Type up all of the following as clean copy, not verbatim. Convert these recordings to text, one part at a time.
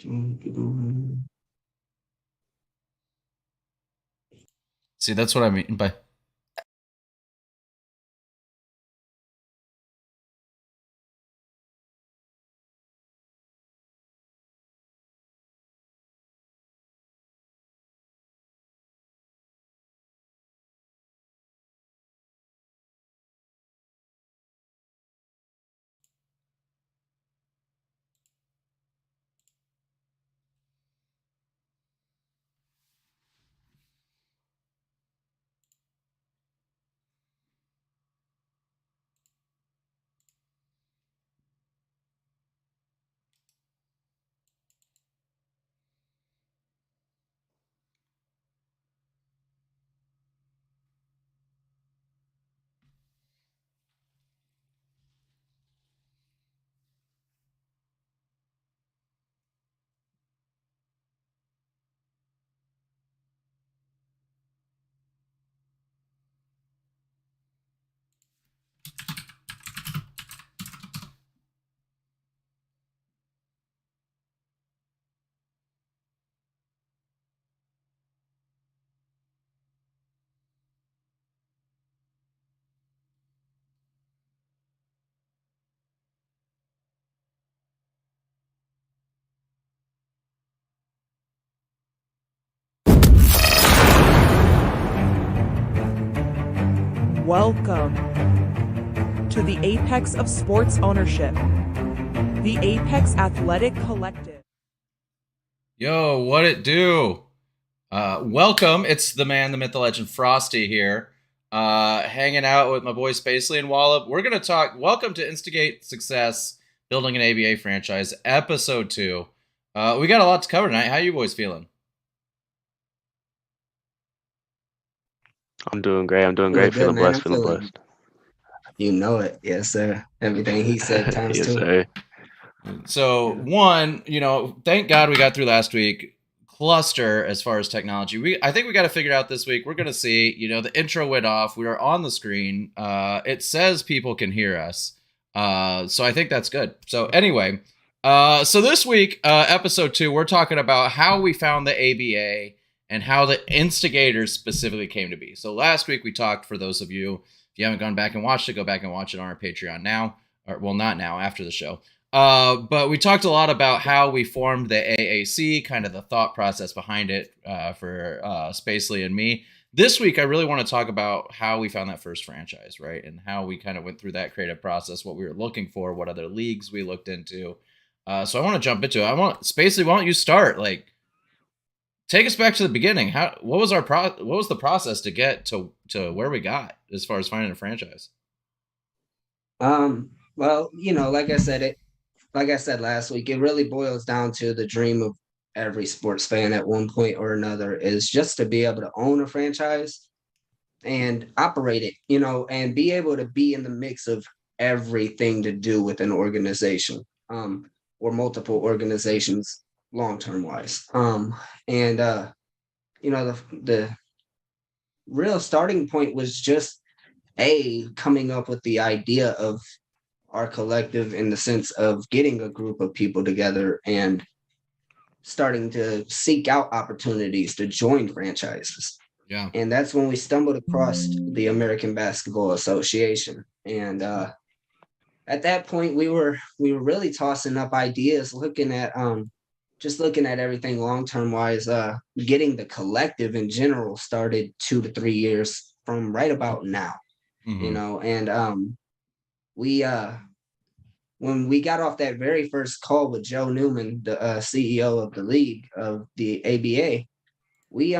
See, that's what I mean by. Welcome to the apex of sports ownership, the Apex Athletic Collective. Yo, what it do? Welcome. It's the man, the myth, the legend, Frosty here, hanging out with my boy Spacely and Wallop. We're going to talk. Welcome to Instigate Success, Building an ABA Franchise, Episode 2. We got a lot to cover tonight. How you boys feeling? I'm doing great. Feeling blessed. Feeling blessed. You know it. Yes, sir. Everything he said times yes, two. Sir. So, one, thank God we got through last week. Cluster as far as technology. I think we got to figure it out this week. We're going to see, the intro went off. We are on the screen. It says people can hear us. So I think that's good. So anyway, so this week, episode 2, we're talking about how we found the ABA and how the instigators specifically came to be. So last week we talked, for those of you, if you haven't gone back and watched it, go back and watch it on our Patreon now. Or, well, not now, after the show. But we talked a lot about how we formed the AAC, kind of the thought process behind it for Spacely and me. This week, I really want to talk about how we found that first franchise, right? And how we kind of went through that creative process, what we were looking for, what other leagues we looked into. So I want to jump into it. Spacely, why don't you start? Like, take us back to the beginning. What was the process to get to where we got as far as finding a franchise? Well, like I said last week, it really boils down to the dream of every sports fan at one point or another, is just to be able to own a franchise and operate it, and be able to be in the mix of everything to do with an organization, or multiple organizations long-term wise. The real starting point was just coming up with the idea of our collective, in the sense of getting a group of people together and starting to seek out opportunities to join franchises. Yeah. And that's when we stumbled across the American Basketball Association. And at that point, we were really tossing up ideas, looking at everything long-term wise. Getting the collective in general started 2 to 3 years from right about now. And when we got off that very first call with Joe Newman, the CEO of the league of the ABA, we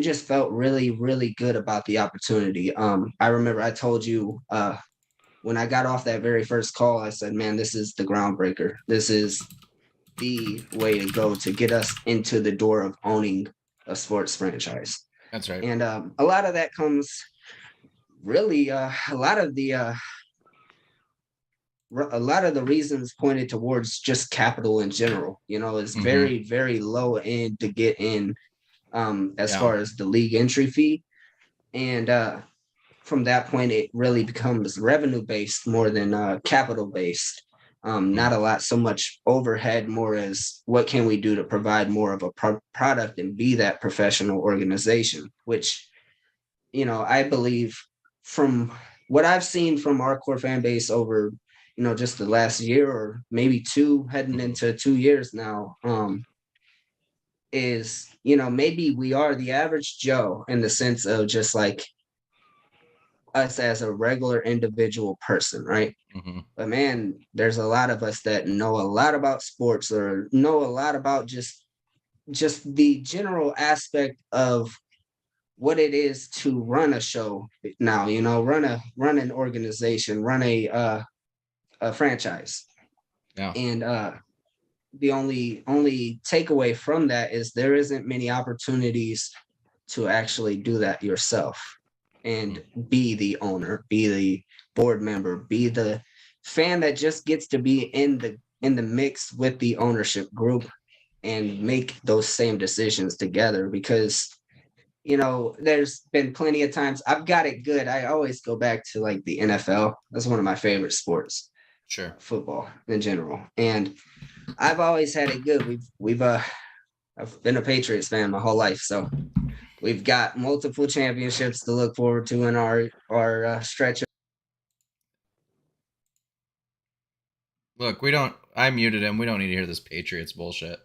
just felt really, really good about the opportunity. I remember I told you when I got off that very first call, I said, man, this is the groundbreaker. This is the way to go to get us into the door of owning a sports franchise. That's right. And a lot of that comes really, a lot of the reasons pointed towards just capital in general. It's very, very low end to get in, as far as the league entry fee. And from that point, it really becomes revenue based more than capital based. Not a lot, so much overhead, more as what can we do to provide more of a product and be that professional organization, which, I believe from what I've seen from our core fan base over, just the last year or maybe two, heading into 2 years now, is, maybe we are the average Joe in the sense of just like us as a regular individual person, right? Mm-hmm. But man, there's a lot of us that know a lot about sports or know a lot about just the general aspect of what it is to run a show now, run an organization, run a franchise. Yeah. And the only takeaway from that is there isn't many opportunities to actually do that yourself and be the owner, be the board member, be the fan that just gets to be in the mix with the ownership group and make those same decisions together. Because there's been plenty of times I've got it good. I always go back to like the NFL. That's one of my favorite sports. Sure. Football in general. And I've always had it good. I've been a Patriots fan my whole life, so we've got multiple championships to look forward to in our stretch. Look, I muted him. We don't need to hear this Patriots bullshit.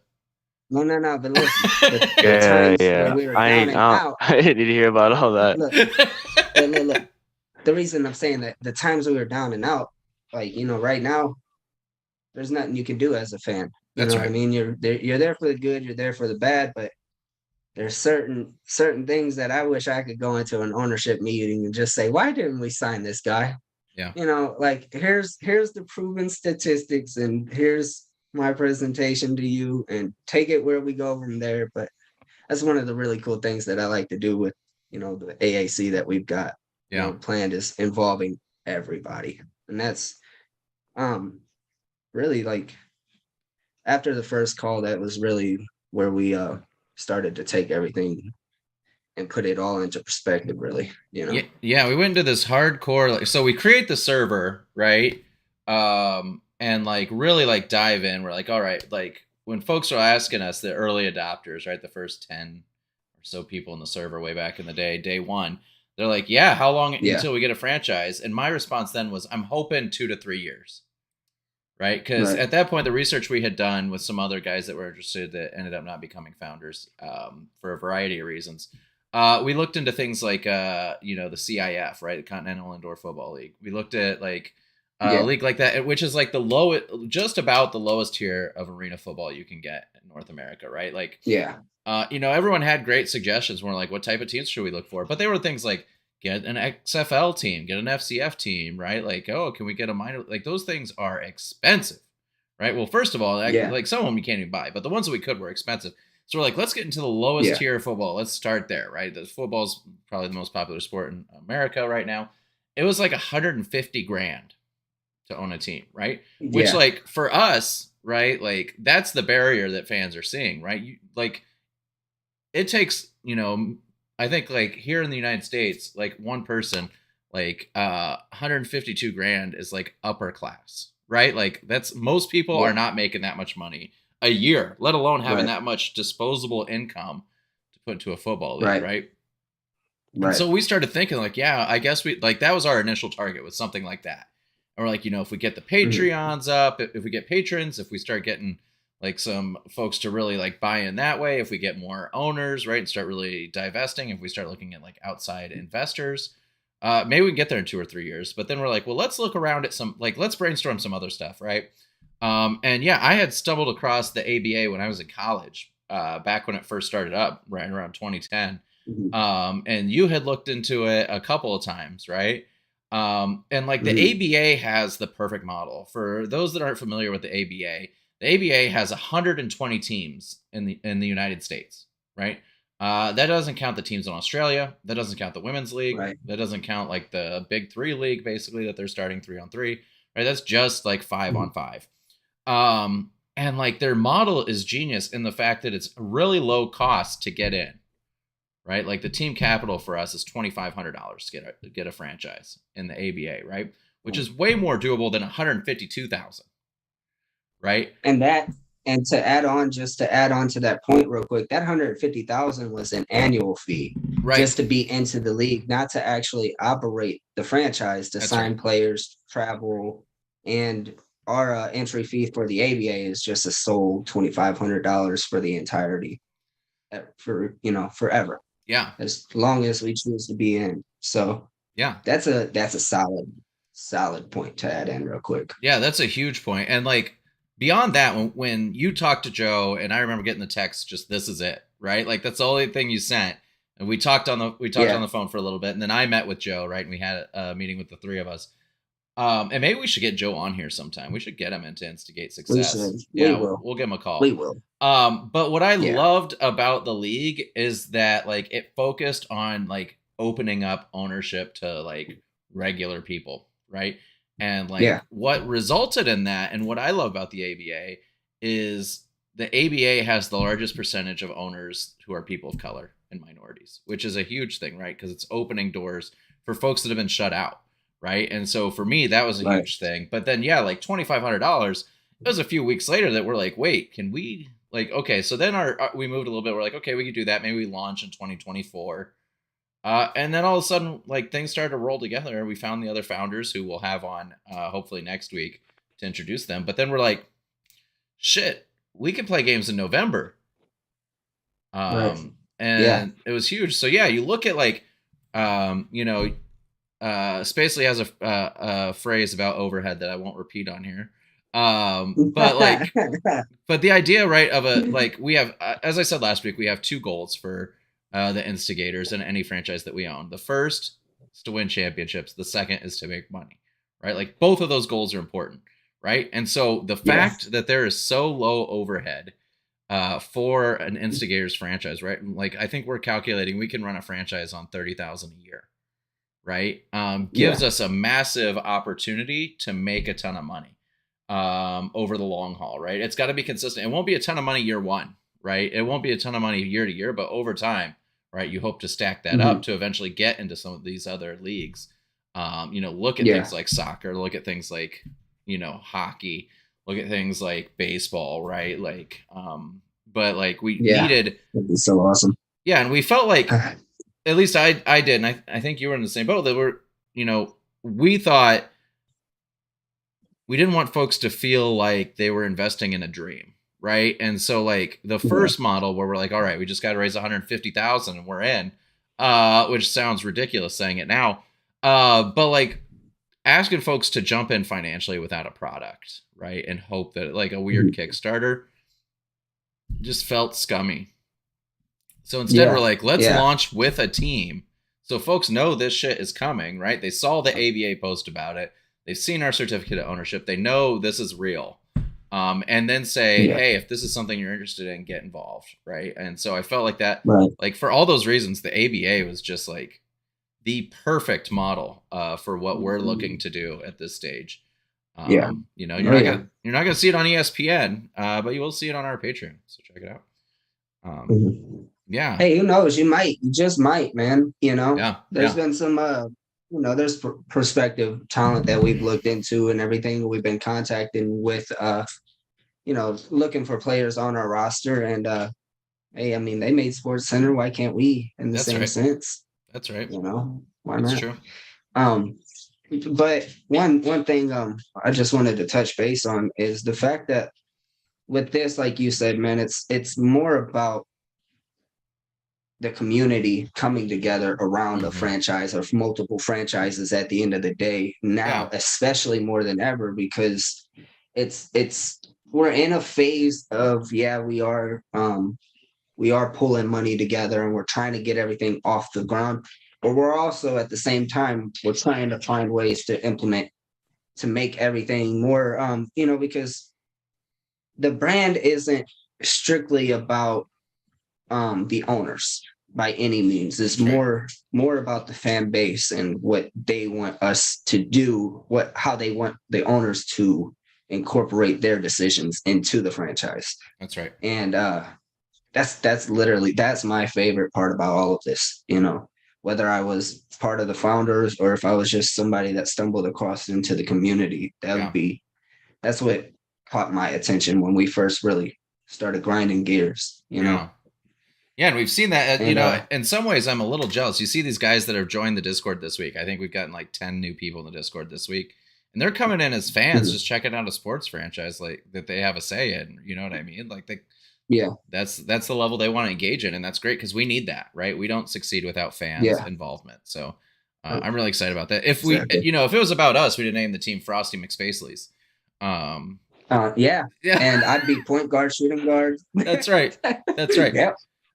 No, but listen. Yeah. We were down and out. I didn't need to hear about all that. Look. The reason I'm saying that the times we were down and out, like, right now, there's nothing you can do as a fan. That's right. What I mean? You're there for the good, you're there for the bad, but there's certain things that I wish I could go into an ownership meeting and just say, why didn't we sign this guy? Yeah. Like here's the proven statistics and here's my presentation to you and take it where we go from there. But that's one of the really cool things that I like to do with, the AAC that we've got planned is involving everybody. And that's really like after the first call, that was really where we started to take everything and put it all into perspective, really, Yeah, we went into this hardcore, so we create the server, right? And like really like dive in. We're like, all right, like when folks are asking us, the early adopters, right? The first 10 or so people in the server way back in the day one, they're like, yeah, how long until we get a franchise? And my response then was, I'm hoping 2 to 3 years. Right. Because at that point, the research we had done with some other guys that were interested that ended up not becoming founders for a variety of reasons. We looked into things like, the CIF, right? The Continental Indoor Football League. We looked at like a league like that, which is like the lowest, just about the lowest tier of arena football you can get in North America, right? Like, everyone had great suggestions. We're like, what type of teams should we look for? But they were things like, get an XFL team, get an FCF team, right? Like, oh, can we get a minor? Like, those things are expensive, right? Well, first of all, like some of them you can't even buy, but the ones that we could were expensive. So we're like, let's get into the lowest tier of football. Let's start there, right? The football's probably the most popular sport in America right now. It was like $150,000 to own a team, right? Which, like, for us, right, like that's the barrier that fans are seeing, right? It takes, I think like here in the United States, like one person, like $152,000 is like upper class, right? Like that's most people are not making that much money a year, let alone having that much disposable income to put into a football league, right? And so we started thinking like, yeah, I guess that was our initial target with something like that. And we're like, if we get the Patreons up, if we get patrons, if we start getting like some folks to really like buy in that way, if we get more owners, right, and start really divesting, if we start looking at like outside investors, maybe we can get there in 2 or 3 years. But then we're like, well, let's look around at let's brainstorm some other stuff, right? And I had stumbled across the ABA when I was in college, back when it first started up, right around 2010. And you had looked into it a couple of times, right? And like the ABA has the perfect model. For those that aren't familiar with the ABA has 120 teams in the United States, right? That doesn't count the teams in Australia. That doesn't count the women's league. Right. That doesn't count like the big 3 league, basically, that they're starting 3-on-3, right? That's just like 5-on-5. And like their model is genius in the fact that it's really low cost to get in, right? Like the team capital for us is $2,500 to get a franchise in the ABA, right? Which is way more doable than $152,000. right? And to add on to that point real quick, that 150,000 was an annual fee Right. just to be into the league, not to actually operate the franchise, to sign players, travel, and our entry fee for the ABA is just a sole $2,500 for the entirety, forever. Yeah. As long as we choose to be in. So yeah, that's a solid point to add in real quick. Yeah, that's a huge point. And like beyond that, when you talked to Joe, and I remember getting the text, just this is it, right? Like that's the only thing you sent. And we talked on the phone for a little bit, and then I met with Joe, right? And we had a meeting with the three of us. And maybe we should get Joe on here sometime. We should get him into Instigate Success. We'll give him a call. We will. But what I loved about the league is that like it focused on like opening up ownership to like regular people, right? And like what resulted in that, and what I love about the ABA is the ABA has the largest percentage of owners who are people of color and minorities, which is a huge thing, right? Because it's opening doors for folks that have been shut out, right? And so for me, that was a huge thing. But then, like $2,500, it was a few weeks later that we're like, wait, can we like, okay, so then we moved a little bit. We're like, okay, we could do that. Maybe we launch in 2024. And then all of a sudden, like things started to roll together. We found the other founders who we'll have on hopefully next week to introduce them. But then we're like, shit, we can play games in November. And it was huge. So yeah, you look at like, Spacely has a phrase about overhead that I won't repeat on here. But like, but the idea, right, of like we have, as I said last week, we have two goals for the Instigators and any franchise that we own. The first is to win championships. The second is to make money, right? Like both of those goals are important, right? And so the fact that there is so low overhead for an Instigators franchise, right? Like I think we're calculating we can run a franchise on $30,000 a year, right? Gives us a massive opportunity to make a ton of money over the long haul, right? It's got to be consistent. It won't be a ton of money year one, right? It won't be a ton of money year to year, but over time, right? You hope to stack that up to eventually get into some of these other leagues. Look at things like soccer, look at things like, hockey, look at things like baseball, right? Like, but like we needed. That'd be so awesome. Yeah. And we felt like, at least I did. And I think you were in the same boat that we're, we thought we didn't want folks to feel like they were investing in a dream. Right. And so like the first model where we're like, all right, we just got to raise 150,000 and we're in, which sounds ridiculous saying it now. But like asking folks to jump in financially without a product, right? And hope that like a weird Kickstarter just felt scummy. So instead we're like, let's launch with a team. So folks know this shit is coming, right? They saw the ABA post about it. They've seen our certificate of ownership. They know this is real. And then say, hey, if this is something you're interested in, get involved, right? And so I felt like that, like for all those reasons, the ABA was just like the perfect model for what we're looking to do at this stage. You're not gonna see it on ESPN, but you will see it on our Patreon. So check it out. Yeah. Hey, who knows? You just might, man. There's been some, there's prospective talent that we've looked into and everything. We've been contacting with, looking for players on our roster. And, hey, I mean, they made Sports Center. Why can't we in the same sense? That's right. Why not? That's true. But one thing I just wanted to touch base on is the fact that with this, like you said, man, it's more about the community coming together around a franchise or multiple franchises at the end of the day now, especially more than ever, because we're in a phase of, we are pulling money together and we're trying to get everything off the ground, but we're also at the same time, we're trying to find ways to implement, to make everything more, because the brand isn't strictly about the owners by any means. It's more about the fan base and what they want us to do, how they want the owners to incorporate their decisions into the franchise. That's right. And that's my favorite part about all of this, whether I was part of the founders or if I was just somebody that stumbled across into the community, that's what caught my attention when we first really started grinding gears, you know. Yeah, and we've seen that, And, in some ways I'm a little jealous. You see these guys that have joined the Discord this week. I think we've gotten like 10 new people in the Discord this week. And they're coming in as fans, just checking out a sports franchise like that they have a say in, you know what I mean? Like that's the level they want to engage in, and that's great because we need that, right? We don't succeed without fans involvement. So I'm really excited about that. If we, if it was about us, we'd have named the team Frosty McSpacely's. Yeah, and I'd be point guard, shooting guard. That's right. That's right.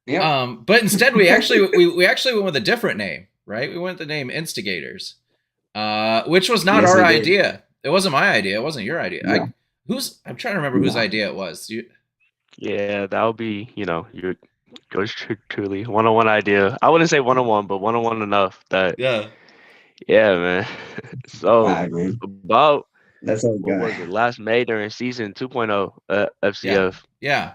Yeah. But instead, we actually went with a different name, right? We went with the name Instigators, which was not our idea. It wasn't my idea. It wasn't your idea. No. I'm trying to remember whose idea it was. Yeah, that would be, your yours truly one-on-one idea. I wouldn't say one-on-one, but one-on-one enough that. Yeah, man. So about that's all what was it? Last May during season 2.0 FCF. Yeah.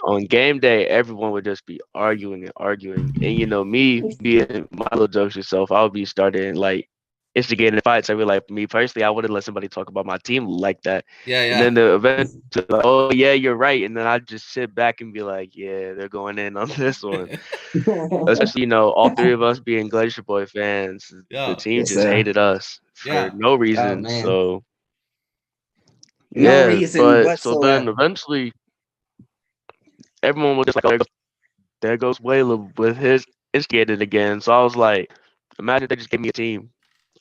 On game day, everyone would just be arguing. And me being my little jokester self, I would be starting like instigating fights. I mean, like me personally, I wouldn't let somebody talk about my team like that. Yeah. And then the event, like, oh yeah, you're right. And then I just sit back and be like, yeah, they're going in on this one. Especially, all three of us being Glacier Boy fans, the team just hated us for no reason. So no reason whatsoever. So then eventually everyone was just like, oh, there goes Waylon with his Instigated again. So I was like, imagine they just gave me a team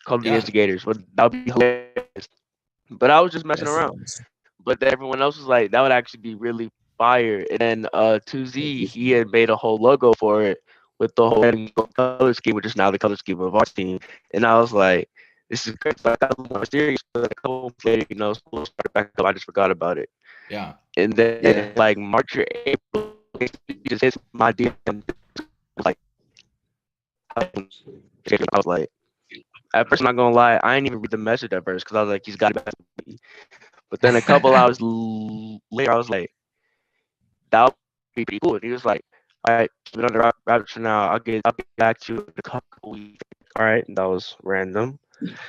called the Instigators. That would be hilarious. But I was just messing around. But then everyone else was like, that would actually be really fire. And then 2Z, he had made a whole logo for it with the whole color scheme, which is now the color scheme of our team. And I was like, this is great. But I thought it was more serious. But a couple later, school started back up. I just forgot about it. Yeah. And then like March or April, it just hits my DM. Like, I was like, at first, I'm not gonna lie, I didn't even read the message at first because I was like, he's got to be. But then a couple hours later, I was like, that would be pretty cool. And he was like, all right, we're on the rabbit for now. I'll get back to you in a couple weeks. All right, and that was random.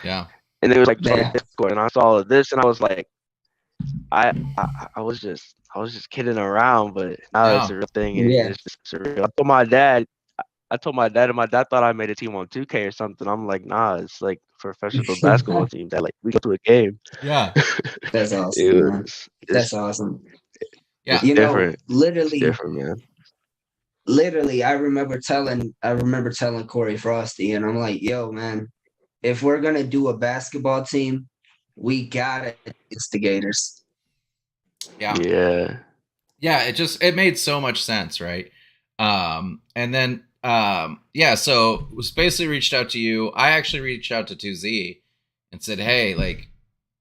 Yeah. And it was like Discord, and I saw all of this, and I was like, I was just kidding around, but now it's a real thing. And it's just surreal. I told my dad, and my dad thought I made a team on 2K or something. I'm like, nah, it's like professional basketball team that like we go to a game. Yeah, that's awesome. That's awesome. Yeah, literally different, man. Literally, I remember telling Corey Frosty, and I'm like, yo, man, if we're gonna do a basketball team, we gotta Instigators. Yeah. It made so much sense, right? And then so was basically reached out to you. I actually reached out to 2Z and said, hey, like,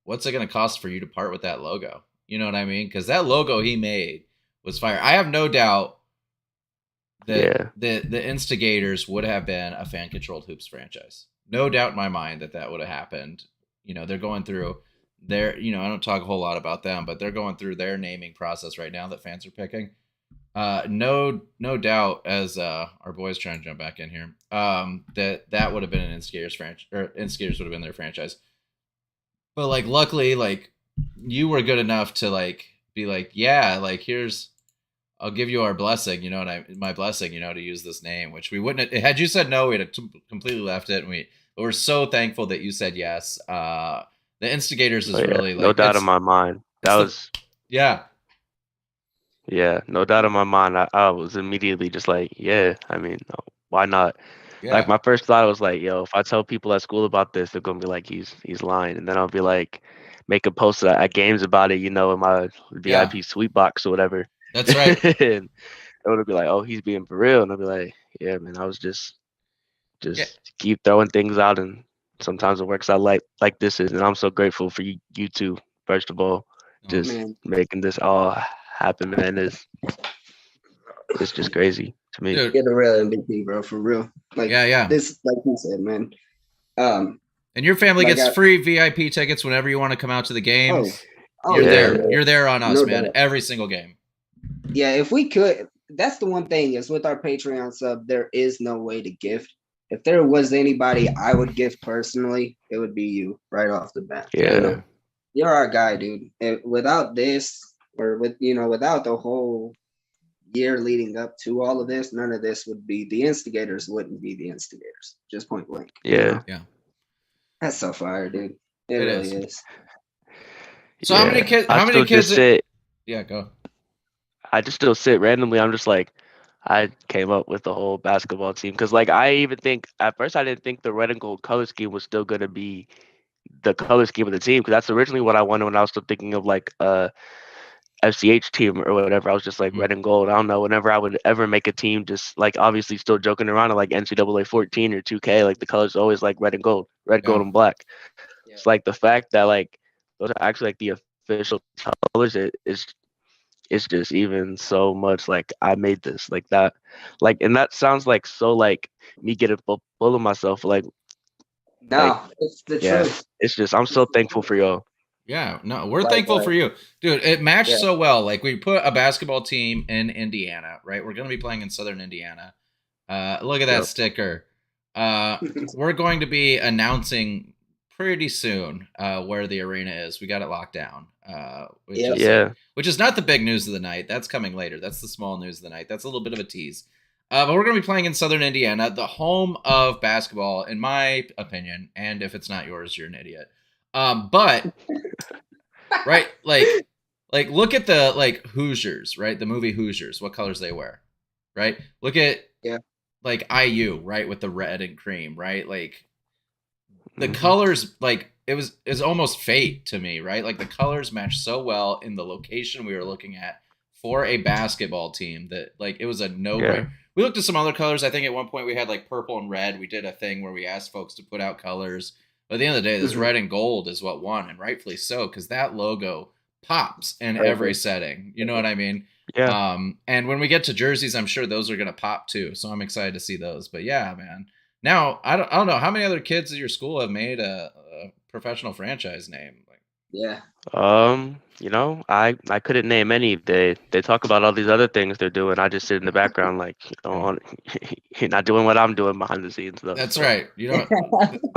what's it gonna cost for you to part with that logo? You know what I mean? Because that logo he made was fire. I have no doubt that the Instigators would have been a fan-controlled hoops franchise. No doubt in my mind that would have happened. They're going through their, I don't talk a whole lot about them, but they're going through their naming process right now that fans are picking. No doubt, as our boys trying to jump back in here, that would have been an Instigators franchise, or Instigators would have been their franchise. But like, luckily, like, you were good enough to like be like, yeah, like, I'll give you our blessing, my blessing, to use this name, which we wouldn't have, had you said no, we'd have completely left it. But we're so thankful that you said yes. The Instigators is really like, no doubt in my mind. That was yeah, no doubt in my mind. I was immediately just like, yeah, I mean, why not? Yeah. Like, my first thought was like, yo, if I tell people at school about this, they're gonna be like, he's lying, and then I'll be like, make a post at games about it, in my VIP sweet box or whatever. That's right. And it would be like, oh, he's being for real, and I'll be like, yeah, man, I was just keep throwing things out, and sometimes it works out like this is, and I'm so grateful for you two. First of all, making this all happen, man. It's just crazy to me. Dude. Get a real MVP, bro, for real. Like, this, like you said, man. And your family gets free VIP tickets whenever you want to come out to the games. You're there. You're there on us, man. Every single game. Yeah, if we could, that's the one thing is with our Patreon sub, there is no way to gift. If there was anybody I would gift personally, it would be you right off the bat. Yeah. you're our guy, dude. Without this, or without the whole year leading up to all of this, none of this would be the instigators. Wouldn't be the instigators. Just point blank. Yeah, Yeah, That's so fire, dude. It it really is. is. So how many yeah. kids? I How many still just kids? sit. Yeah, go. I just still sit randomly. I'm just like, I came up with the whole basketball team because, like, I even think at first I didn't think the red and gold color scheme was still gonna be the color scheme of the team because that's originally what I wanted when I was still thinking of like FCH team or whatever. I was just like Mhm. red and gold. I don't know. Whenever I would ever make a team, just like obviously still joking around like NCAA 14 or 2K, like the colors always like red and gold, red, gold, Yeah, and black. Yeah. It's like the fact that like those are actually like the official colors. It's just even so much like I made this like that, like, and that sounds like so like me getting full of myself. Like No, it's the yeah, truth. it's just I'm It's so the thankful truth. for y'all. yeah. No, we're thankful for Likewise. you, dude. It matched Yeah. so well. Like we put a basketball team in Indiana, right? We're going to be playing in Southern Indiana. Look at that Yep. sticker. We're going to be announcing pretty soon where the arena is. We got it locked down, which Yep. is like, Yeah. which is not the big news of the night. That's coming later. That's the small news of the night. That's a little bit of a tease. But we're going to be playing in Southern Indiana, the home of basketball, in my opinion. And if it's not yours, you're an idiot. But right, like look at the like Hoosiers, right? The movie Hoosiers. What colors they wear, right? Look at Yeah. like IU, right, with the red and cream, right? Like the Hmm. colors, like it was almost fate to me, right? Like the colors match so well in the location we were looking at for a basketball team that like it was a no brainer. Yeah. We looked at some other colors. I think at one point we had like purple and red. We did a thing where we asked folks to put out colors. But at the end of the day, this Mhm. red and gold is what won, and rightfully so, because that logo pops in every Perfect. setting. You know what Perfect. I mean? Yeah. And when we get to jerseys, I'm sure those are gonna pop too. So I'm excited to see those. But yeah, man. Now I don't know how many other kids at your school have made a professional franchise name. Like, Yeah. I couldn't name any. They talk about all these other things they're doing. I just sit in the background like, yeah, you're not doing what I'm doing behind the scenes though. that's So right. You know,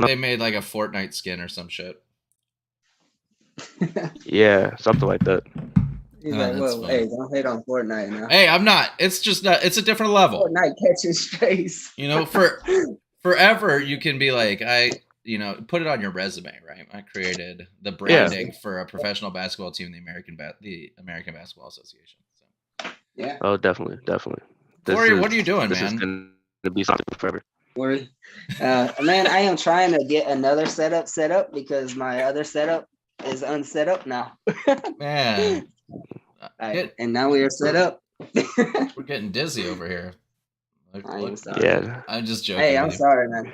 they made like a Fortnite skin or some shit. yeah, something like that. He's like, That's whoa, hey, funny. don't hate on Fortnite now. Hey, I'm not. It's just not. It's a different level. Fortnite catches face. You know, for forever you can be like put it on your resume, right? I created the Yeah. branding for a professional basketball team in the American Basketball Association. So, Yeah. Oh, definitely, definitely. This Corey, is what are you doing, this is man? gonna be something forever. Worry. Man, I am trying to get another setup set up because my other setup is unset up now. Man, And now we are set up. we're getting dizzy over here. I am Look, sorry. Yeah. I'm just joking Hey, I'm with you. sorry, man.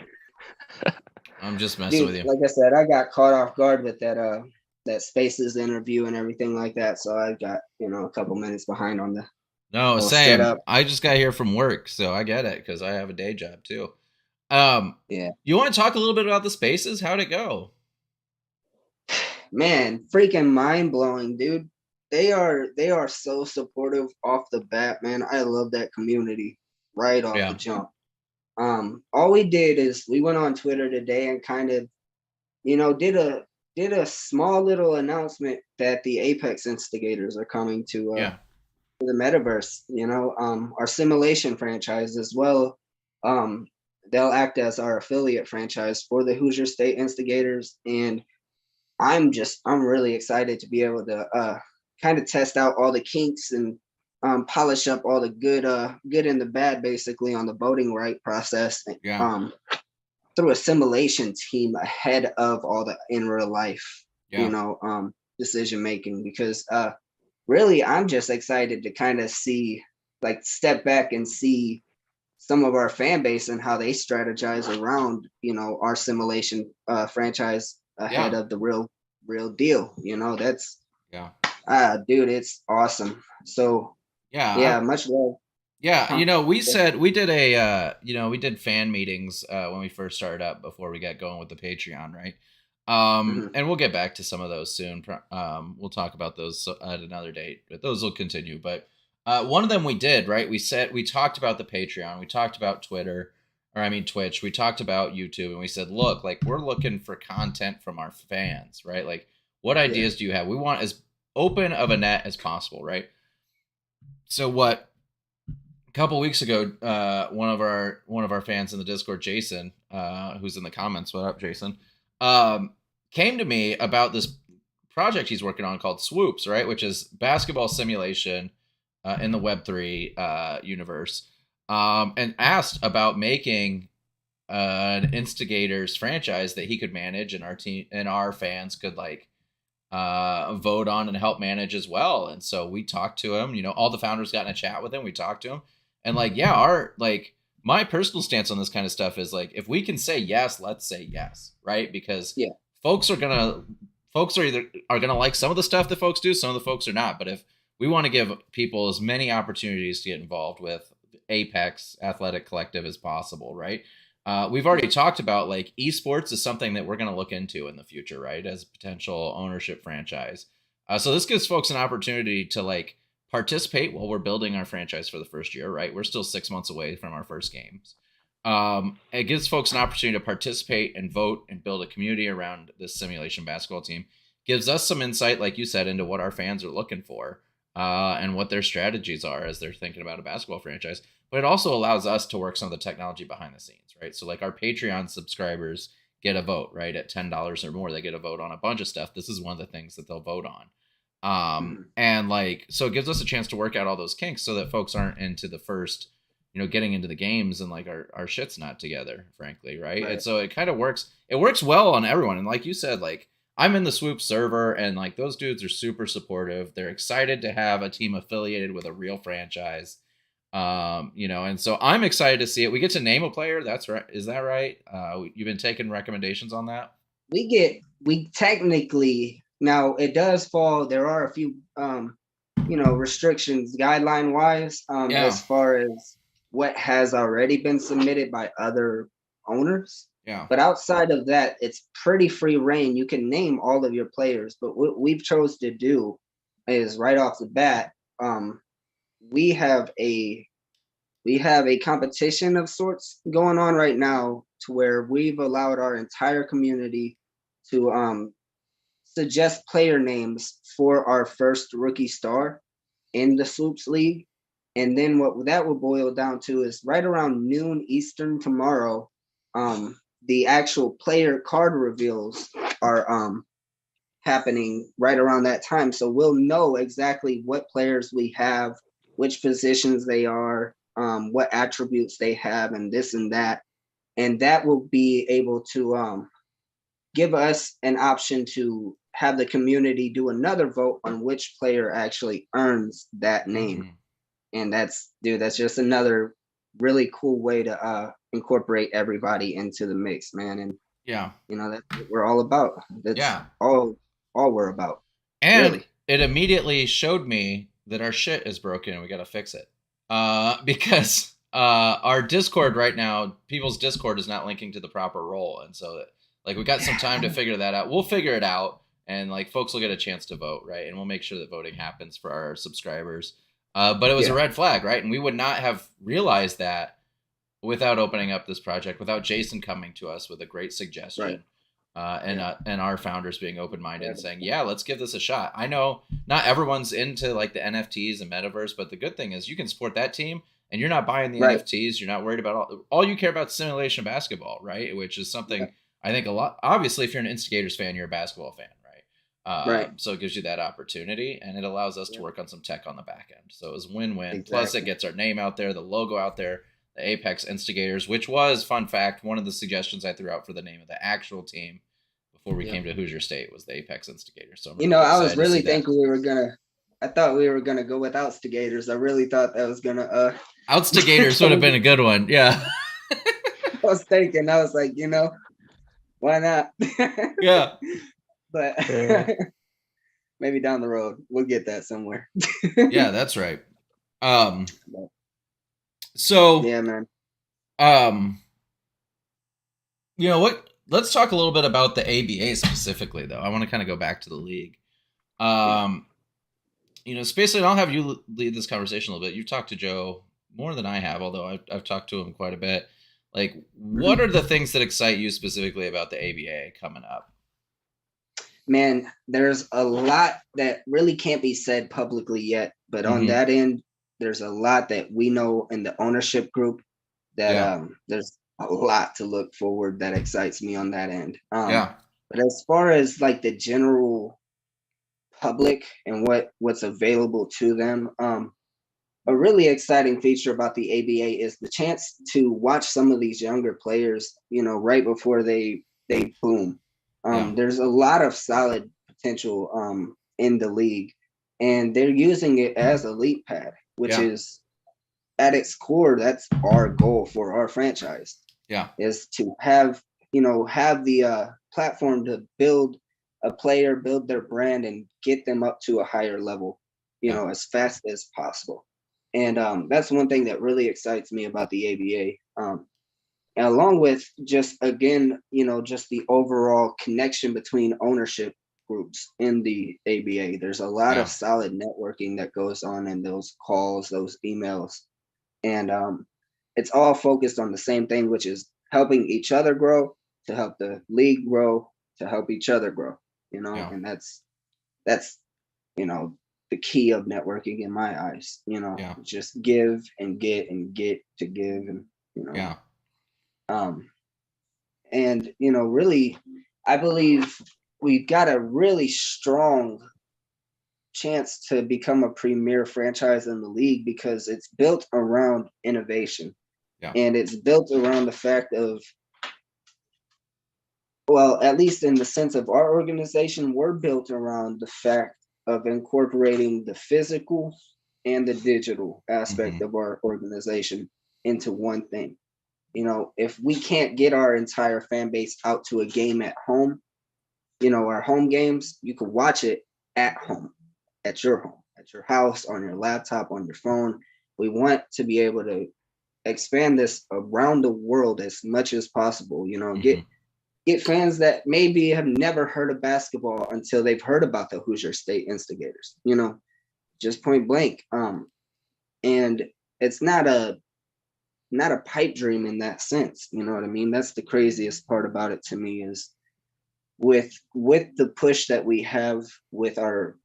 I'm just messing with Dude, you. like I said, I got caught off guard with that Spaces interview and everything like that. So I got, a couple minutes behind on the No, whole same. setup. I just got here from work, so I get it because I have a day job too. Yeah. You want to talk a little bit about the spaces? How'd it go? Man, freaking mind blowing, dude. They are so supportive off the bat, man. I love that community right off the Yeah, jump. All we did is we went on Twitter today and kind of, did a small little announcement that the Apex instigators are coming to yeah, the metaverse. Our simulation franchise as well. Um, they'll act as our affiliate franchise for the Hoosier State Instigators, and I'm really excited to be able to kind of test out all the kinks and polish up all the good and the bad basically on the voting right process yeah, um, through a simulation team ahead of all the in real life yeah, decision making because really I'm just excited to kind of see like step back and see some of our fan base and how they strategize around our simulation franchise ahead yeah, of the real deal. That's yeah, dude, it's awesome. So yeah. yeah, much love. Yeah, Huh. we said we did we did fan meetings when we first started up before we got going with the Patreon, right? Mhm. And we'll get back to some of those soon. We'll talk about those at another date, but those will continue. But one of them we did, right? We talked about the Patreon, we talked about Twitter, or I mean Twitch, we talked about YouTube, and we said, look, like we're looking for content from our fans, right? Like What ideas do you have? We want as open of a net as possible, right? So what? A couple weeks ago, one of our fans in the Discord, Jason, who's in the comments, what up, Jason, came to me about this project he's working on called Swoops, right, which is basketball simulation in the Web3 universe, and asked about making an Instigators franchise that he could manage, and our team and our fans could like vote on and help manage as well. And so we talked to him. All the founders got in a chat with him. We talked to him, and my personal stance on this kind of stuff is like, if we can say yes, let's say yes, right? Because folks are either gonna like some of the stuff that folks do, some of the folks are not. But if we want to give people as many opportunities to get involved with Apex Athletic Collective as possible, right? We've already talked about like esports is something that we're going to look into in the future, right? As a potential ownership franchise. So this gives folks an opportunity to like participate while we're building our franchise for the first year, right? We're still 6 months away from our first games. It gives folks an opportunity to participate and vote and build a community around this simulation basketball team. Gives us some insight, like you said, into what our fans are looking for and what their strategies are as they're thinking about a basketball franchise. But it also allows us to work some of the technology behind the scenes, right? So like our Patreon subscribers get a vote, right? At $10 or more, they get a vote on a bunch of stuff. This is one of the things that they'll vote on. And like, so it gives us a chance to work out all those kinks so that folks aren't into the first, getting into the games and like our shit's not together, frankly, right? And so it kind of works. It works well on everyone. And like you said, like I'm in the Swoop server and like those dudes are super supportive. They're excited to have a team affiliated with a real franchise. And so I'm excited to see it. We get to name a player. That's right. Is that right? You've been taking recommendations on that? We technically, now it does fall. There are a few, restrictions guideline wise, as far as what has already been submitted by other owners. Yeah. But outside of that, it's pretty free reign. You can name all of your players, but what we've chose to do is right off the bat, we have a competition of sorts going on right now to where we've allowed our entire community to suggest player names for our first rookie star in the Swoops League. And then what that will boil down to is right around noon Eastern tomorrow, the actual player card reveals are happening right around that time. So we'll know exactly what players we have, which positions they are, what attributes they have, and this and that. And that will be able to give us an option to have the community do another vote on which player actually earns that name. And that's just another really cool way to incorporate everybody into the mix, man. And that's what we're all about. That's all we're about. And really, it immediately showed me that our shit is broken and we got to fix it. Because our Discord right now, people's Discord is not linking to the proper role. And so like we got some time to figure that out. We'll figure it out and like folks will get a chance to vote, right? And we'll make sure that voting happens for our subscribers. But it was a red flag, right? And we would not have realized that without opening up this project, without Jason coming to us with a great suggestion. And our founders being open-minded and saying, let's give this a shot. I know not everyone's into like the NFTs and metaverse, but the good thing is you can support that team and you're not buying the NFTs. You're not worried about all you care about simulation basketball, right? Which is something I think a lot, obviously if you're an Instigators fan, you're a basketball fan, right? So it gives you that opportunity and it allows us to work on some tech on the back end. So it was win-win. Exactly. Plus it gets our name out there, the logo out there, the Apex Instigators, which was, fun fact, one of the suggestions I threw out for the name of the actual team before we came to Hoosier State was the Apex Instigators. So I was really thinking I thought we were gonna go with Outstigators. I really thought that was gonna Outstigators would have been a good one. Yeah. I was thinking, I was like, why not? Yeah. But maybe down the road we'll get that somewhere. Yeah, that's right. So yeah, man. What? Let's talk a little bit about the ABA specifically, though. I want to kind of go back to the league. Spacely, I'll have you lead this conversation a little bit. You've talked to Joe more than I have, although I've talked to him quite a bit. Like, what are the things that excite you specifically about the ABA coming up? man, there's a lot that really can't be said publicly yet, but on Mhm. that end, there's a lot that we know in the ownership group that Yeah. there's a lot to look forward that excites me on that end. Yeah. But as far as like the general public and what's available to them, a really exciting feature about the ABA is the chance to watch some of these younger players, right before they boom. Yeah. There's a lot of solid potential in the league, and they're using it as a leap pad, which Yeah. is at its core, that's our goal for our franchise, Yeah. is to have the platform to build a player, build their brand, and get them up to a higher level, Yeah. as fast as possible. And that's one thing that really excites me about the ABA. And along with just again, just the overall connection between ownership groups in the ABA. There's a lot of Yeah. solid networking that goes on in those calls, those emails, and it's all focused on the same thing, which is helping each other grow, to help the league grow, to help each other grow. Yeah. And that's the key of networking in my eyes. Yeah. Just give and get and get to give, and Yeah. um and really, I believe we've got a really strong chance to become a premier franchise in the league because it's built around innovation. Yeah. And it's built around the fact of, well, at least in the sense of our organization, we're built around the fact of incorporating the physical and the digital aspect Mhm. of our organization into one thing. If we can't get our entire fan base out to a game at home, our home games, you can watch it at home, at your house, on your laptop, on your phone. We want to be able to expand this around the world as much as possible. Get Mhm. get fans that maybe have never heard of basketball until they've heard about the Hoosier State Instigators. Just point blank. And it's not a pipe dream in that sense. You know what I mean? That's the craziest part about it to me is with the push that we have with our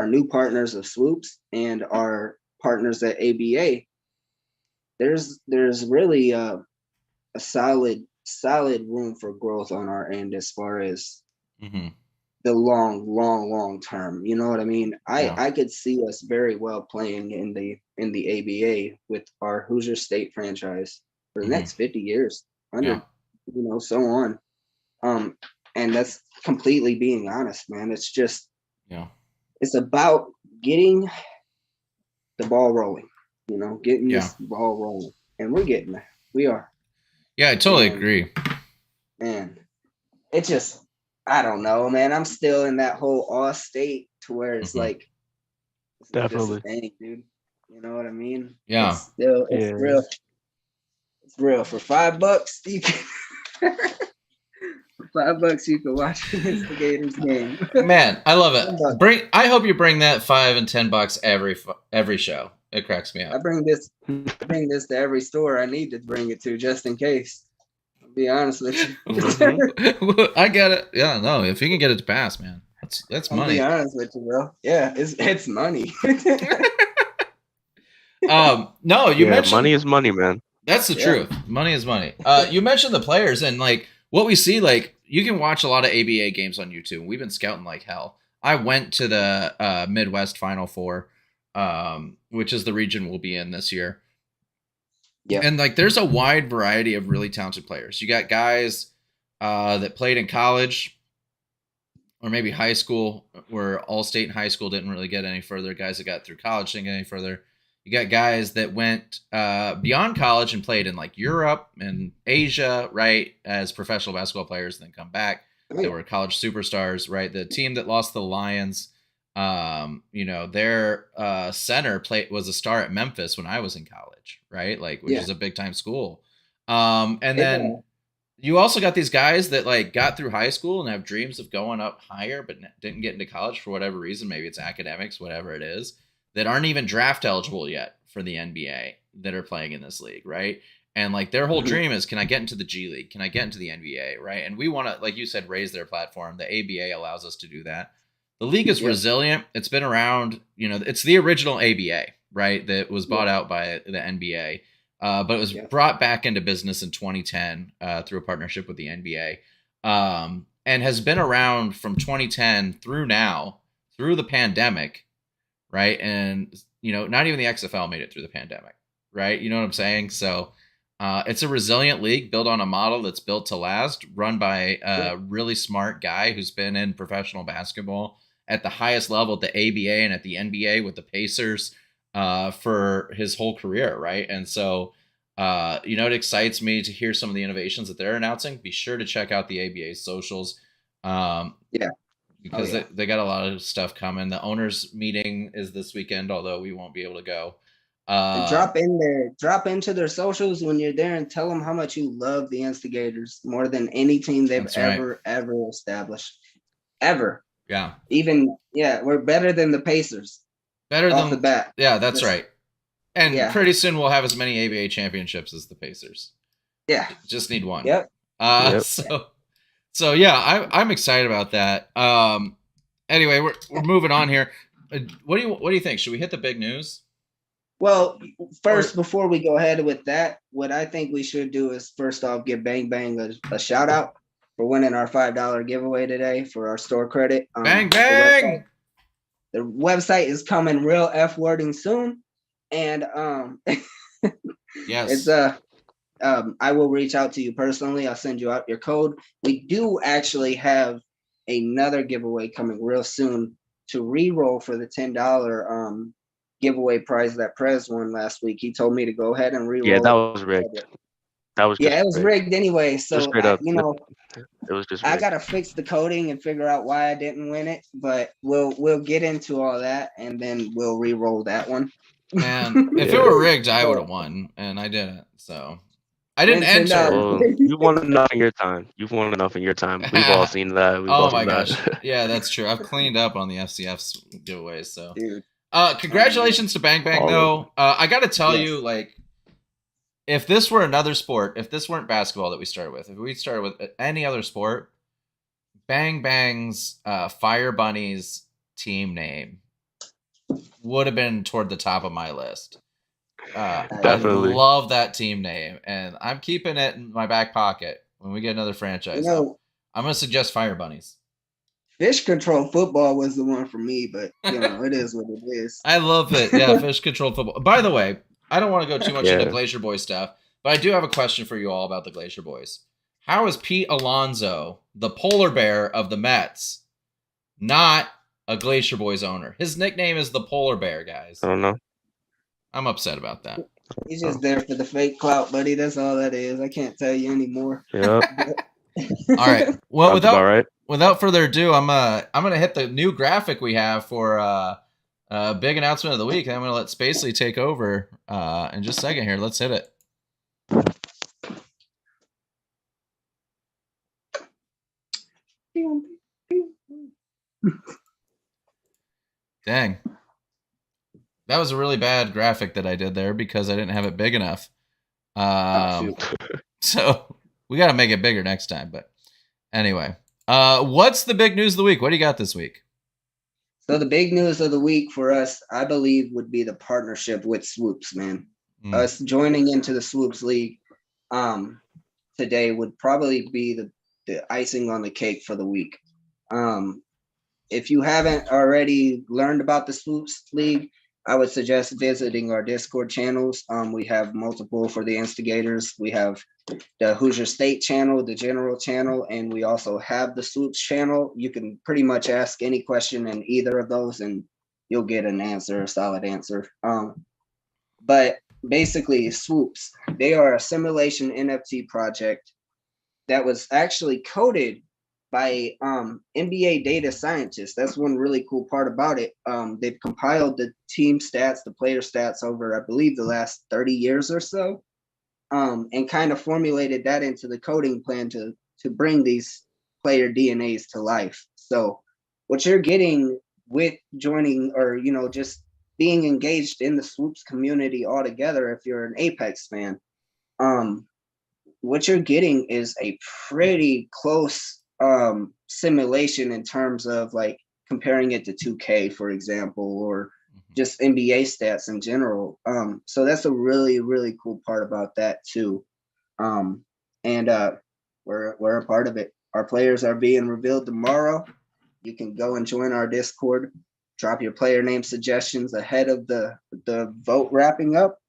new partners of Swoops and our partners at ABA. There's really a solid room for growth on our end as far as Mhm. the long term. You know what I mean? I Yeah. I could see us very well playing in the ABA with our Hoosier State franchise for the Mhm. next 50 years, Yeah. 100, so on. Um, and that's completely being honest, man. Yeah. It's about getting the ball rolling, getting Yeah. this ball rolling, and we're getting there. We are, Yeah, I totally and agree. man, it just, I don't know, man. I'm still in that whole awe state to where it's Mhm. like, this is just a Definitely. thing, dude. You know what I mean? Yeah. It's Yeah. real. It's real. For $5, you can, for $5 you can watch the Instigators game. Man, I love it. $10. I hope you bring that $5 and $10 every show. It cracks me I up. bring this I bring this to every store I need to bring it to just in case. I'll be honest with you. hmm I get it. Yeah, no, if you can get it to pass, man, that's I'll be money. honest with you, bro. Yeah, it's money. No, you Yeah, money mentioned is money, man. that's the Yeah. truth. Money is money. You mentioned the players and like what we see. Like you can watch a lot of ABA games on YouTube. We've been scouting like hell. I went to the Midwest Final Four, which is the region we'll be in this year. Yep. And like there's a wide variety of really talented players. You got guys that played in college or maybe high school, where all state and high school didn't really get any further. Guys that got through college didn't get any further. You got guys that went beyond college and played in like Europe and Asia, right, as professional basketball players, and then come back. Oh, They yeah. were college superstars, right? The team that lost to the Lions, their center was a star at Memphis when I was in college, right? Like, which Yeah. is a big time school. And It, then you also got these guys that like got through high school and have dreams of going up higher, but didn't get into college for whatever reason. Maybe it's academics, whatever it is, that aren't even draft eligible yet for the NBA that are playing in this league, right? And like their whole dream is, can I get into the G League? Can I get into the NBA? Right. And we want to, like you said, raise their platform. The ABA allows us to do that. The league is resilient. It's been around, it's the original ABA, right? That was bought out by the NBA. But it was brought back into business in 2010 through a partnership with the NBA, and has been around from 2010 through now, through the pandemic, right? And, not even the XFL made it through the pandemic, right? You know what I'm saying? So it's a resilient league built on a model that's built to last, run by a really smart guy who's been in professional basketball at the highest level at the ABA and at the NBA with the Pacers for his whole career, right? And so, it excites me to hear some of the innovations that they're announcing. Be sure to check out the ABA's socials. Because they got a lot of stuff coming. The owners meeting is this weekend, although we won't be able to go. Drop into their socials when you're there and tell them how much you love the Instigators more than any team they've ever established. Ever. Yeah. Even, we're better than the Pacers. Better off than the bat. Yeah, that's right. And pretty soon we'll have as many ABA championships as the Pacers. Yeah. Just need one. Yep. So yeah, I'm excited about that. Anyway, we're moving on here. What do you think? Should we hit the big news? Well, first, before we go ahead with that, what I think we should do is first off give Bang Bang a shout out for winning our $5 giveaway today for our store credit. Bang Bang. The website is coming real F-wording soon, and yes, it's I will reach out to you personally. I'll send you out your code. We do actually have another giveaway coming real soon to re-roll for the $10 giveaway prize that Prez won last week. He told me to go ahead and re-roll. Yeah, that was rigged. That was it was rigged anyway. So it was just rigged. I gotta fix the coding and figure out why I didn't win it, but we'll get into all that and then we'll re-roll that one. Man, if it were rigged, I would have won, and I didn't. So I didn't enter. Well, you won enough in your time. You've won enough in your time. We've all seen that. Oh my gosh. Yeah, that's true. I've cleaned up on the FCF's giveaways. So, dude. Congratulations to Bang Bang, though. I got to tell you, like, if this were another sport, if this weren't basketball that we started with, if we started with any other sport, Bang Bang's Fire Bunnies team name would have been toward the top of my list. Definitely. I love that team name, and I'm keeping it in my back pocket when we get another franchise. I'm going to suggest Fire Bunnies. Fish Control Football was the one for me, but it is what it is. I love it. Yeah, Fish Control Football. By the way, I don't want to go too much into Glacier Boy stuff, but I do have a question for you all about the Glacier Boys. How is Pete Alonso, the polar bear of the Mets, not a Glacier Boys owner? His nickname is the Polar Bear, guys. I don't know. I'm upset about that. He's just there for the fake clout, buddy. That's all that is. I can't tell you anymore. Yeah. All right. Well, without further ado, I'm gonna hit the new graphic we have for big announcement of the week, and I'm gonna let Spacely take over in just a second here. Let's hit it. Dang. That was a really bad graphic that I did there because I didn't have it big enough. So we got to make it bigger next time. But anyway, what's the big news of the week? What do you got this week? So the big news of the week for us, I believe, would be the partnership with Swoops, man. Us joining into the Swoops League today would probably be the icing on the cake for the week. If you haven't already learned about the Swoops League, I would suggest visiting our Discord channels. We have multiple for the Instigators. We have the Hoosier State channel, the General channel, and we also have the Swoops channel. You can pretty much ask any question in either of those and you'll get an answer, a solid answer. But basically, Swoops, they are a simulation NFT project that was actually coded by NBA data scientists. That's one really cool part about it. They've compiled the team stats, the player stats over, I believe, the last 30 years or so, and kind of formulated that into the coding plan to bring these player DNAs to life. So what you're getting with joining or, just being engaged in the Swoops community altogether, if you're an Apex fan, what you're getting is a pretty close simulation in terms of like comparing it to 2K, for example, or just NBA stats in general. So that's a really, really cool part about that too. And we're a part of it. Our players are being revealed tomorrow. You can go and join our Discord, drop your player name suggestions ahead of the vote wrapping up,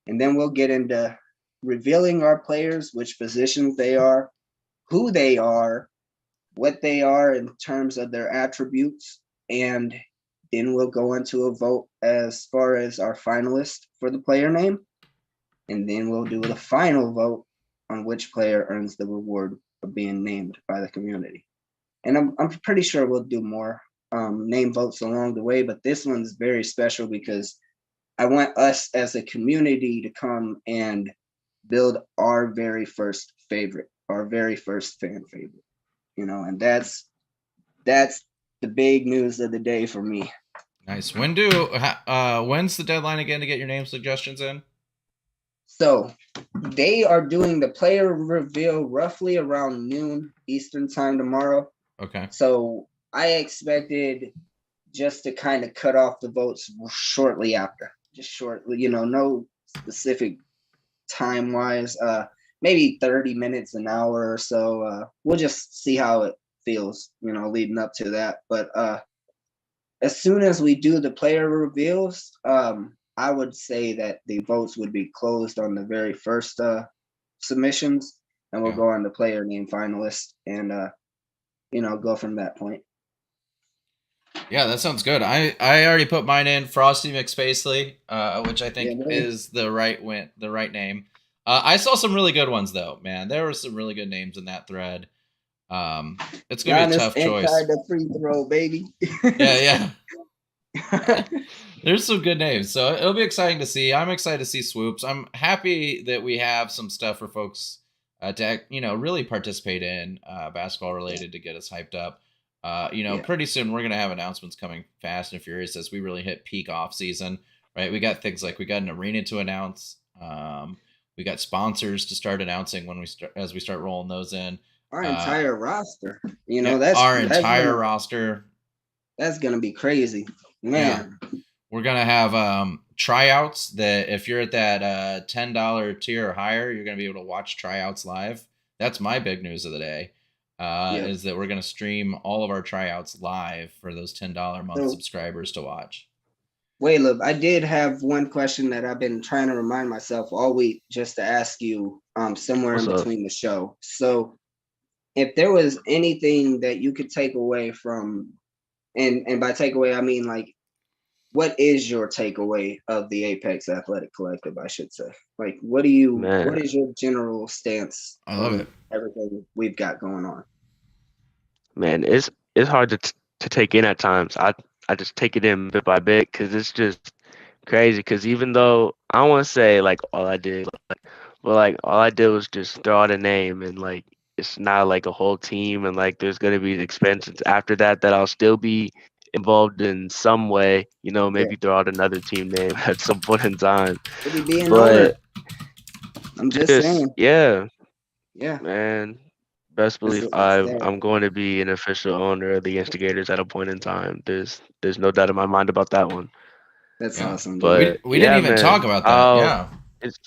and then we'll get into revealing our players, which positions they are, who they are, what they are in terms of their attributes, and then we'll go into a vote as far as our finalist for the player name, and then we'll do the final vote on which player earns the reward of being named by the community. And I'm pretty sure we'll do more name votes along the way, but this one's very special because I want us as a community to come and build our very first favorite, our very first fan favorite, and that's the big news of the day for me. Nice. When's the deadline again to get your name suggestions in? So they are doing the player reveal roughly around noon Eastern time tomorrow. Okay. So I expected just to kind of cut off the votes shortly after, just shortly, no specific time wise, maybe 30 minutes, an hour or so. We'll just see how it feels, leading up to that. But as soon as we do the player reveals, I would say that the votes would be closed on the very first submissions, and we'll go on the player name finalist and go from that point. Yeah, that sounds good. I already put mine in, Frosty McSpacely, which I think is the right name. I saw some really good ones though, man. There were some really good names in that thread. It's gonna be a tough choice. The free throw, baby. Yeah. There's some good names, so it'll be exciting to see. I'm excited to see swoops. I'm happy that we have some stuff for folks to really participate in basketball related to get us hyped up. Pretty soon we're gonna have announcements coming fast and furious as we really hit peak off season. Right, we got things like we got an arena to announce. We got sponsors to start announcing as we start rolling those in. Our entire roster, roster. That's gonna be crazy, man. Yeah. We're gonna have tryouts that if you're at that $10 tier or higher, you're gonna be able to watch tryouts live. That's my big news of the day. Is that we're gonna stream all of our tryouts live for those $10 a month subscribers to watch. Wait, look, I did have one question that I've been trying to remind myself all week just to ask you somewhere in between the show. So if there was anything that you could take away from, and by takeaway I mean like, what is your takeaway of the Apex Athletic Collective, I should say? Like, what is your general stance on everything we've got going on? Man, it's hard to take in at times. I just take it in bit by bit because it's just crazy. Because even though I don't want to say like all I did, but like all I did was just throw out a name, and like it's not like a whole team, and like there's gonna be expenses after that I'll still be involved in some way. Maybe throw out another team name at some point in time. But I'm just saying. Yeah, yeah, man. Best believe I'm going to be an official owner of the Instigators at a point in time. There's no doubt in my mind about that one. That's awesome. But we didn't even talk about that. It's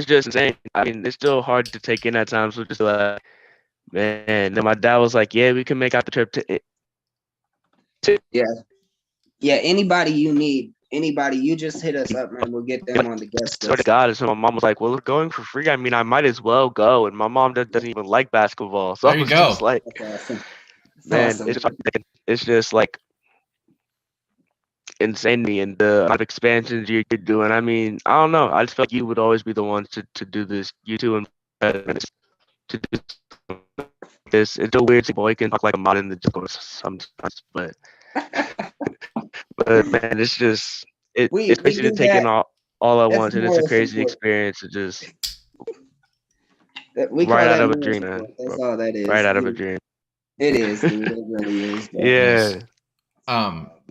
just insane. I mean, it's still hard to take in at times. So just like, man. Then my dad was like, "Yeah, we can make out the trip to." Yeah. Anybody you need. Anybody, you just hit us up, man. We'll get them on the guest list. Swear to God, so my mom was like, "Well, we're going for free. I mean, I might as well go." And my mom doesn't even like basketball, so I was just like, "Man, it's just like insanity and the amount of expansions you're doing." I mean, I don't know. I just feel like you would always be the ones to do this. You two and to do this. It's a weird boy can talk like a mod in the Discord sometimes, but. But man, it's just it's crazy to take in all at once, and it's a crazy experience to just right out of a dream, man. That's all that is. Right out of a dream. It is, dude. It really is. Yeah.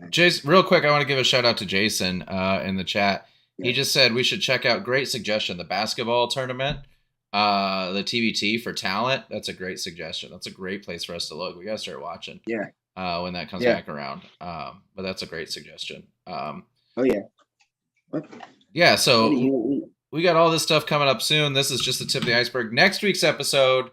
Jason, real quick, I want to give a shout out to Jason in the chat. He just said we should check out. Great suggestion. The basketball tournament, the TBT for talent. That's a great suggestion. That's a great place for us to look. We gotta start watching. Yeah. When that comes Yeah. back around. But that's a great suggestion. Oh yeah. What? Yeah. So What do you- we got all this stuff coming up soon. This is just the tip of the iceberg. Next week's episode,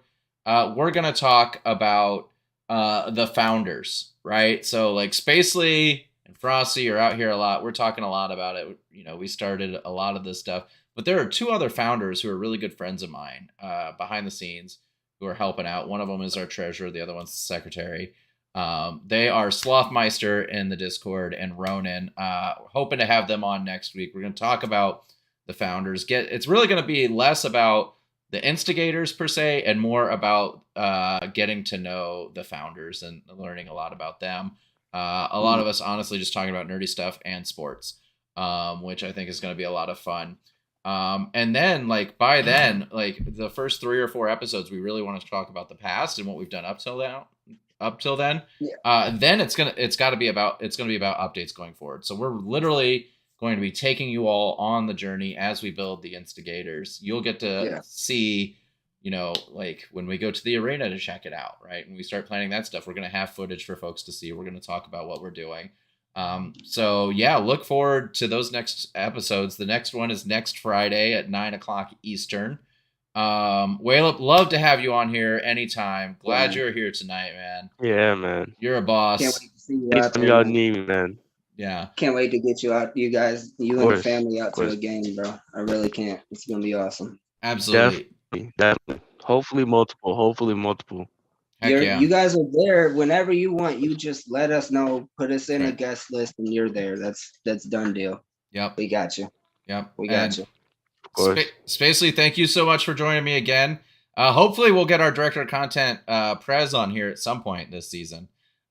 we're gonna talk about the founders, right? So like Spacely and Frosty are out here a lot. We're talking a lot about it. You know, we started a lot of this stuff, but there are two other founders who are really good friends of mine behind the scenes who are helping out. One of them is our treasurer. The other one's the secretary. They are Slothmeister in the Discord and Ronan. Hoping to have them on next week. We're going to talk about the founders. It's really going to be less about the instigators per se and more about getting to know the founders and learning a lot about them. A lot of us honestly just talking about nerdy stuff and sports, which I think is going to be a lot of fun. And then like by then, like the first 3 or 4 episodes, we really want to talk about the past and what we've done up till then. Then it's going to be about updates going forward. So we're literally going to be taking you all on the journey as we build the instigators. You'll get to see, you know, like when we go to the arena to check it out, right? When we start planning that stuff, we're going to have footage for folks to see. We're going to talk about what we're doing. So yeah, look forward to those next episodes. The next one is next Friday at 9:00 Eastern. Waleup, love to have you on here anytime. Glad you're here tonight, man. Yeah, man. You're a boss. Can't wait to see you out Anytime there, y'all man. need me, man. Yeah. Can't wait to get you out, you guys, you Of and course, the family out of to course. a game, bro. I really can't. It's gonna be awesome. Absolutely. Definitely. Hopefully multiple. Heck yeah. You guys are there whenever you want. You just let us know, put us in a Right. guest list, and you're there. That's done deal. Yep. We got you. Yep. We got you. Of course. Spacely, thank you so much for joining me again. Hopefully we'll get our director of content, Prez, on here at some point this season.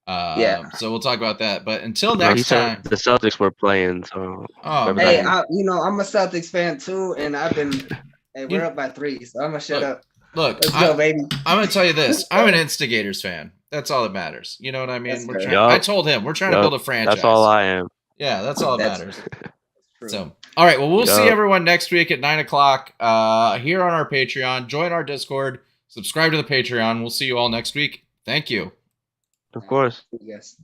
So we'll talk about that. But until No, he next said time. the Celtics were playing, so Oh, Hey, man. I'm a Celtics fan too, and I've been. Hey, we're up by 3, so I'm gonna shut up. Look, Let's go, baby. I'm going to tell you this. I'm an Instigators fan. That's all that matters. You know what I mean? That's fair. I told him we're trying to build a franchise. that's all I am. Yeah, that's all that That's matters. True. So, all right. Well, we'll see Yup. everyone next week at 9:00 here on our Patreon. Join our Discord. Subscribe to the Patreon. We'll see you all next week. Thank you. Of course. Yes.